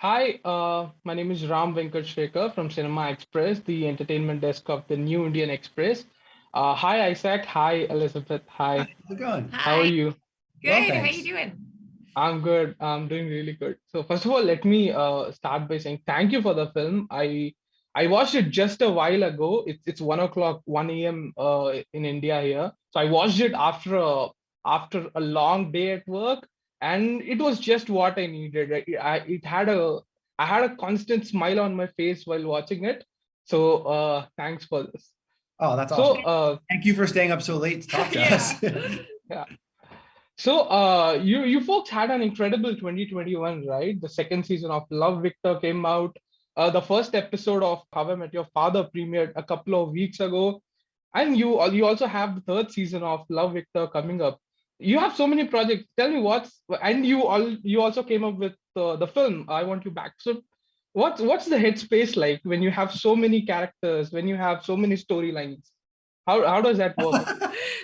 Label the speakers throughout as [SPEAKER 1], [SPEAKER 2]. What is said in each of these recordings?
[SPEAKER 1] Hi, my name is Ram Venkat Shekhar from Cinema Express, the entertainment desk of the New Indian Express. Hi, Isaac. Hi, Elizabeth.
[SPEAKER 2] Hi,
[SPEAKER 1] Hi,
[SPEAKER 2] how's it going?
[SPEAKER 1] how are
[SPEAKER 3] Hi,
[SPEAKER 1] you?
[SPEAKER 2] Well,
[SPEAKER 3] good. How you
[SPEAKER 2] thanks.
[SPEAKER 3] doing?
[SPEAKER 1] I'm good. I'm doing really good. So first of all, let me start by saying thank you for the film. I watched it just a while ago. It's 1 o'clock, 1 a.m. In India here. So I watched it after a long day at work, and it was just what I needed. I had a constant smile on my face while watching it. So thanks for this.
[SPEAKER 2] Oh, that's
[SPEAKER 1] So
[SPEAKER 2] awesome. Thank you for staying up so late to talk to us.
[SPEAKER 3] Yeah.
[SPEAKER 1] yeah. So, you folks had an incredible 2021, right? The second season of Love Victor came out. The first episode of How I Met Your Father premiered a couple of weeks ago, and you also have the third season of Love Victor coming up. You have so many projects. Tell me and you also came up with the film I Want You Back. So, what's the headspace like when you have so many characters, when you have so many storylines? How does that work?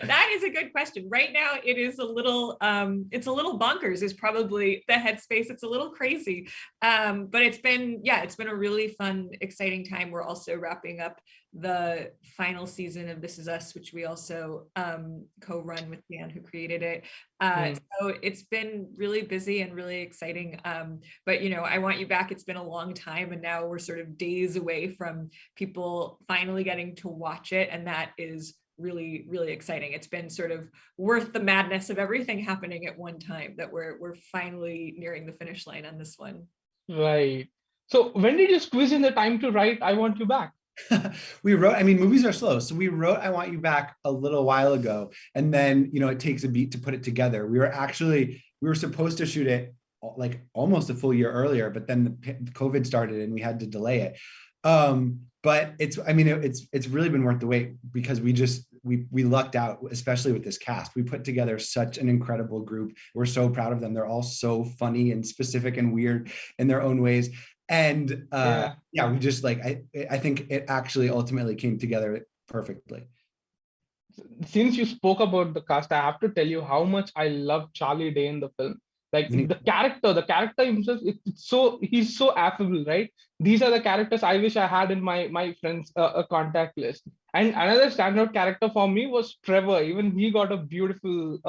[SPEAKER 3] That is a good question. Right now it is it's a little bonkers is probably the headspace. It's a little crazy. But it's been a really fun, exciting time. We're also wrapping up the final season of This Is Us, which we also co-run with Dan, who created it.
[SPEAKER 1] Hmm.
[SPEAKER 3] So it's been really busy and really exciting. But I Want You Back, it's been a long time, and now we're sort of days away from people finally getting to watch it, and that is really, really exciting. It's been sort of worth the madness of everything happening at one time that we're finally nearing the finish line on this one.
[SPEAKER 1] Right. So when did you squeeze in the time to write I Want You Back?
[SPEAKER 2] We wrote, I mean, movies are slow. So we wrote I Want You Back a little while ago. And then, it takes a beat to put it together. We were supposed to shoot it like almost a full year earlier, but then the COVID started and we had to delay it. But it's really been worth the wait because we lucked out, especially with this cast. We put together such an incredible group. We're so proud of them. They're all so funny and specific and weird in their own ways. And
[SPEAKER 1] Yeah.
[SPEAKER 2] yeah, we just I think it actually ultimately came together perfectly.
[SPEAKER 1] Since you spoke about the cast, I have to tell you how much I love Charlie Day in the film. Like the character himself, he's so affable, right? These are the characters I wish I had in my friends contact list. And another standout character for me was Trevor. Even he got a
[SPEAKER 2] Yeah,
[SPEAKER 1] beautiful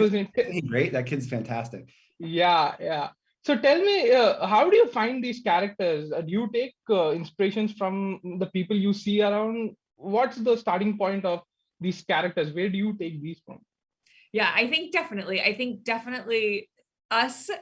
[SPEAKER 1] thing.
[SPEAKER 2] isn't he great? That kid's fantastic.
[SPEAKER 1] Yeah, yeah. So tell me, how do you find these characters? Do you take inspirations from the people you see around? What's the starting point of these characters? Where do you take these from?
[SPEAKER 3] Yeah, I think definitely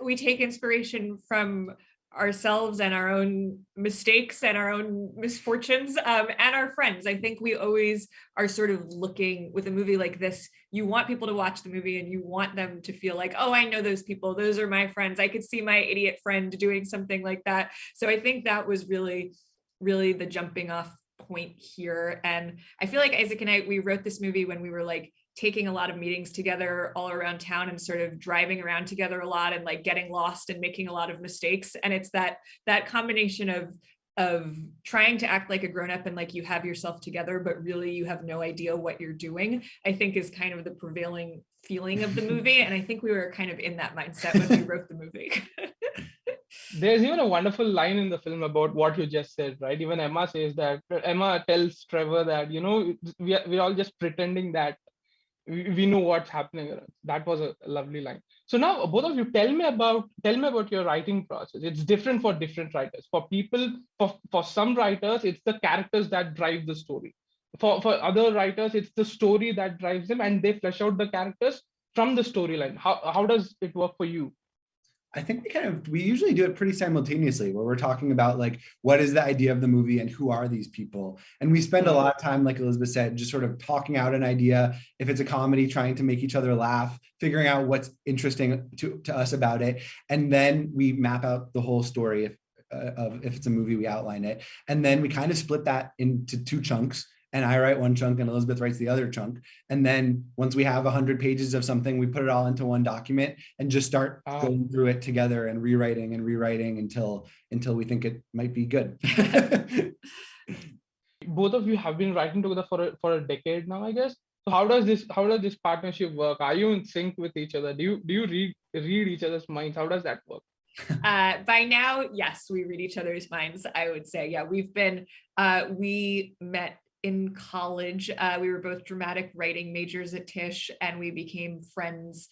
[SPEAKER 3] we take inspiration from ourselves and our own mistakes and our own misfortunes, and our friends. I think we always are sort of looking with a movie like this. You want people to watch the movie and you want them to feel like, oh, I know those people. Those are my friends. I could see my idiot friend doing something like that. So I think that was really, really the jumping off point here. And I feel like Isaac and we wrote this movie when we were like taking a lot of meetings together all around town and sort of driving around together a lot and like getting lost and making a lot of mistakes. And it's that combination of trying to act like a grown-up and like you have yourself together, but really you have no idea what you're doing, I think is kind of the prevailing feeling of the movie. And I think we were kind of in that mindset when we wrote the movie.
[SPEAKER 1] There's even a wonderful line in the film about what you just said, right? Even Emma tells Trevor that, we're all just pretending that we know what's happening around. That was a lovely line. So now both of you tell me about your writing process. It's different for different writers. For some writers, it's the characters that drive the story. For other writers, it's the story that drives them, and they flesh out the characters from the storyline. How does it work for you?
[SPEAKER 2] I think we usually do it pretty simultaneously where we're talking about like what is the idea of the movie and who are these people. And we spend a lot of time, like Elizabeth said, just sort of talking out an idea. If it's a comedy, trying to make each other laugh, figuring out what's interesting to us about it. And then we map out the whole story. If it's a movie, we outline it. And then we kind of split that into two chunks. And I write one chunk and Elizabeth writes the other chunk. And then once we have 100 pages of something, we put it all into one document and just start
[SPEAKER 1] Ah,
[SPEAKER 2] going through it together and rewriting until we think it might be good.
[SPEAKER 1] both of you have been writing together for a decade now, I guess. So how does this partnership work? Are you in sync with each other? Do you read each other's minds? How does that work?
[SPEAKER 3] By now, yes, we read each other's minds, I would say. Yeah, we met in college. We were both dramatic writing majors at Tisch, and we became friends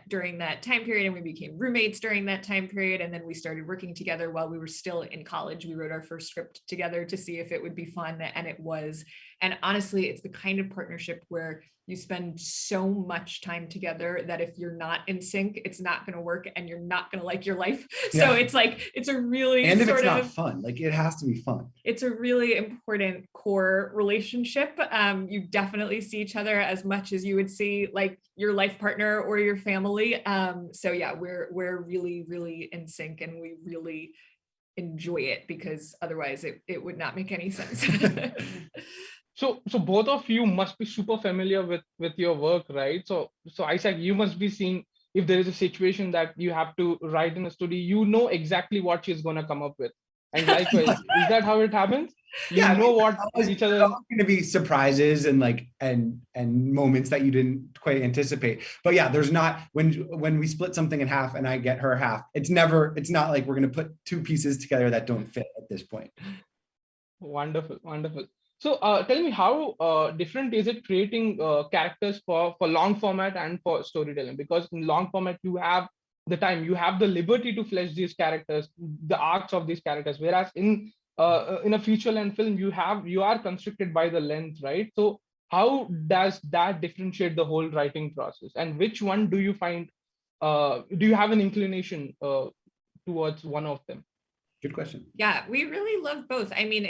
[SPEAKER 3] during that time period, and we became roommates during that time period. And then we started working together while we were still in college. We wrote our first script together to see if it would be fun, and it was. And honestly, it's the kind of partnership where you spend so much time together that if you're not in sync, it's not going to work, and you're not going to like your life. So it's like, it's a really
[SPEAKER 2] and if it's not fun, like it has to be fun.
[SPEAKER 3] It's a really important core relationship. You definitely see each other as much as you would see like your life partner or your family. So yeah, we're really, really in sync, and we really enjoy it, because otherwise it would not make any sense.
[SPEAKER 1] So both of you must be super familiar with your work, right? So Isaac, you must be seeing if there is a situation that you have to write in a studio, you know exactly what she's going to come up with. And likewise, is that how it happens? You know what each other.
[SPEAKER 2] There's going to be surprises and like and moments that you didn't quite anticipate. But yeah, there's not, when we split something in half and I get her half, it's not like we're going to put two pieces together that don't fit at this point.
[SPEAKER 1] Wonderful. So tell me, how different is it creating characters for long format and for storytelling? Because in long format, you have the time, you have the liberty to flesh these characters, the arcs of these characters. Whereas in a feature length film, you are constricted by the length, right? So how does that differentiate the whole writing process? And which one do you find? Do you have an inclination towards one of them?
[SPEAKER 2] Good question.
[SPEAKER 3] Yeah, we really love both. I mean,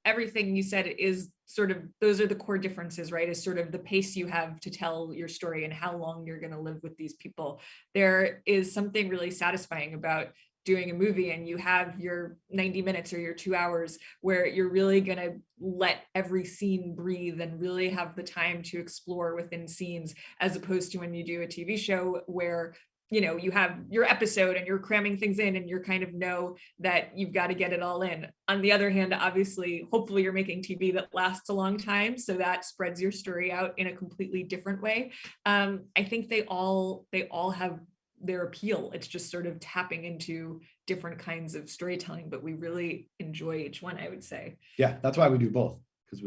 [SPEAKER 3] everything you said is sort of, those are the core differences, right? Is sort of the pace you have to tell your story and how long you're going to live with these people. There is something really satisfying about doing a movie and you have your 90 minutes or your 2 hours where you're really going to let every scene breathe and really have the time to explore within scenes, as opposed to when you do a TV show where you have your episode and you're cramming things in and you're kind of know that you've got to get it all in. On the other hand, obviously, hopefully you're making TV that lasts a long time, so that spreads your story out in a completely different way. I think they all have their appeal. It's just sort of tapping into different kinds of storytelling, but we really enjoy each one, I would say.
[SPEAKER 2] Yeah, that's why we do both, because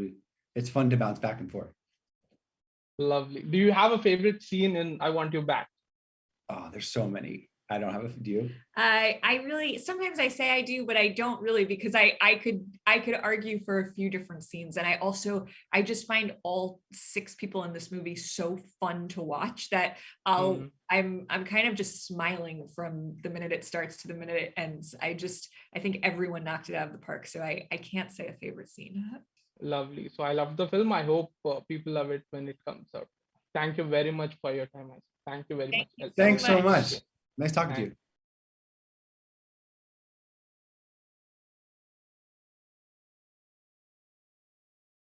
[SPEAKER 2] it's fun to bounce back and forth.
[SPEAKER 1] Lovely. Do you have a favorite scene in I Want You Back?
[SPEAKER 2] Oh, there's so many. I don't have a few.
[SPEAKER 3] I really, sometimes I say I do, but I don't really, because I could argue for a few different scenes. And I just find all 6 people in this movie so fun to watch that I'm kind of just smiling from the minute it starts to the minute it ends. I think everyone knocked it out of the park. So I can't say a favorite scene.
[SPEAKER 1] Lovely. So I love the film. I hope people love it when it comes out. Thank you very much for your time. Thank you very much.
[SPEAKER 2] Thanks so much. Nice talking to you.